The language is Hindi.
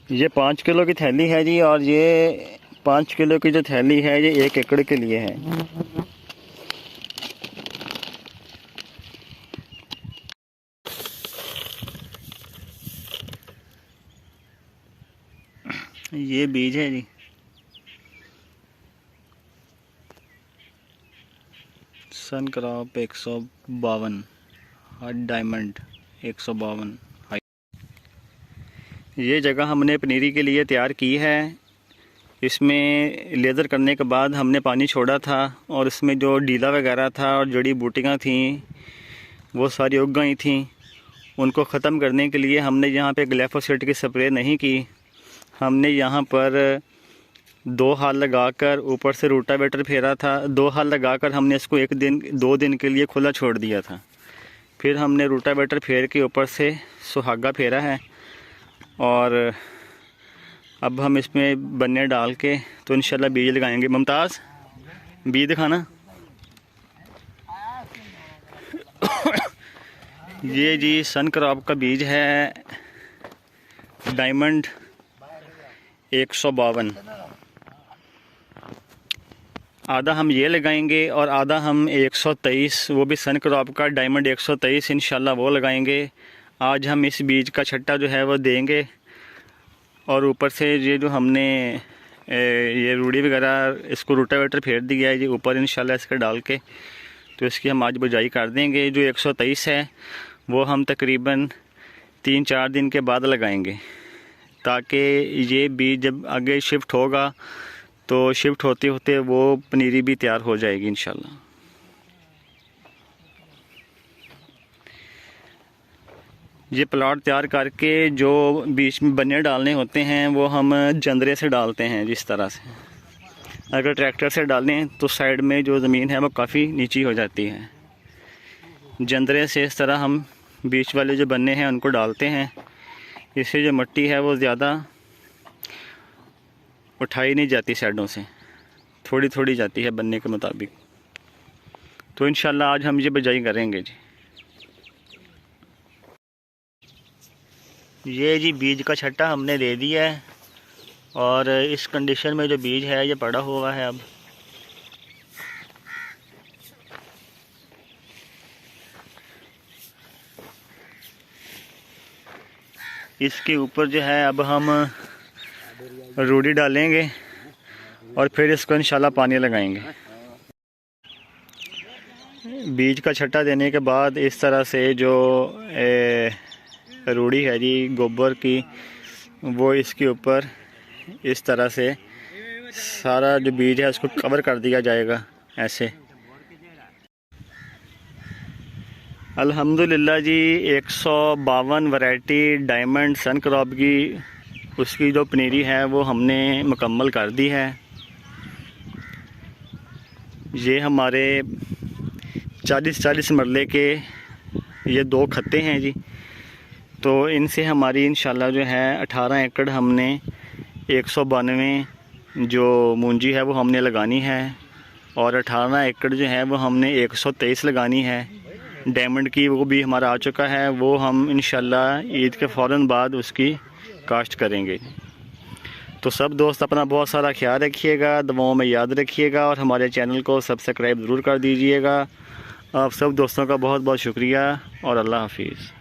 ये 5 किलो की थैली है जी, और ये 5 किलो की जो थैली है ये 1 एकड़ के लिए है। ये बीज है जी, सनक्रॉप 152, हॉट डायमंड 152। ये जगह हमने पनीरी के लिए तैयार की है। इसमें लेज़र करने के बाद हमने पानी छोड़ा था, और इसमें जो डीला वगैरह था और जड़ी बूटियाँ थीं वो सारी उग गई थीं। उनको ख़त्म करने के लिए हमने यहाँ पे ग्लिफोसेट की स्प्रे नहीं की। हमने यहाँ पर 2 हाल लगाकर ऊपर से रोटावेटर फेरा था। 2 हाल लगाकर हमने इसको 2 दिन के लिए खुला छोड़ दिया था। फिर हमने रोटावेटर फेर के ऊपर से सुहागा फेरा है, और अब हम इसमें बन्ने डाल के तो इंशाल्लाह बीज लगाएंगे। मुमताज़, बीज दिखाना। ये जी सनक्रॉप का बीज है, डायमंड 152। आधा हम ये लगाएंगे और आधा हम 123, वो भी सनक्रॉप का डायमंड 123 इंशाल्लाह वो लगाएंगे। आज हम इस बीज का छट्टा जो है वो देंगे, और ऊपर से ये जो हमने ये रूढ़ी वगैरह इसको रोटावेटर फेर दिया है जी ऊपर इंशाल्लाह इसके डाल के, तो इसकी हम आज बुझाई कर देंगे। जो 123 है वो हम तकरीबन 3-4 दिन के बाद लगाएंगे, ताकि ये बीज जब आगे शिफ्ट होगा तो शिफ्ट होते होते वो पनीरी भी तैयार हो जाएगी इंशाल्लाह। ये प्लाट तैयार करके जो बीच में बन्ने डालने होते हैं वो हम जंदरे से डालते हैं। जिस तरह से अगर ट्रैक्टर से डालें तो साइड में जो ज़मीन है वो काफ़ी नीची हो जाती है। जंदरे से इस तरह हम बीच वाले जो बन्ने हैं उनको डालते हैं। इससे जो मिट्टी है वो ज़्यादा उठाई नहीं जाती, साइडों से थोड़ी थोड़ी जाती है बन्ने के मुताबिक। तो इंशाल्लाह आज हम ये बिजाई करेंगे जी। ये जी बीज का छट्टा हमने दे दिया है, और इस कंडीशन में जो बीज है ये पड़ा हुआ है। अब इसके ऊपर जो है अब हम रूढ़ी डालेंगे और फिर इसको इंशाल्लाह पानी लगाएंगे। बीज का छट्टा देने के बाद इस तरह से जो रूढ़ी है जी गोबर की, वो इसके ऊपर इस तरह से सारा जो बीज है उसको कवर कर दिया जाएगा ऐसे। अल्हम्दुलिल्लाह जी 152 वैरायटी डायमंड सनक्रॉप की उसकी जो पनीरी है वो हमने मुकम्मल कर दी है। ये हमारे 40-40 मरले के ये 2 खत्ते हैं जी। तो इनसे हमारी इंशाल्लाह जो है 18 एकड़ हमने 192 जो मूंजी है वो हमने लगानी है, और 18 एकड़ जो है वो हमने 123 लगानी है। डायमंड की वो भी हमारा आ चुका है, वो हम इंशाल्लाह ईद के फ़ौरन बाद उसकी काश्त करेंगे। तो सब दोस्त अपना बहुत सारा ख्याल रखिएगा, दुआओं में याद रखिएगा, और हमारे चैनल को सब्सक्राइब ज़रूर कर दीजिएगा। आप सब दोस्तों का बहुत बहुत शुक्रिया, और अल्लाह हाफिज़।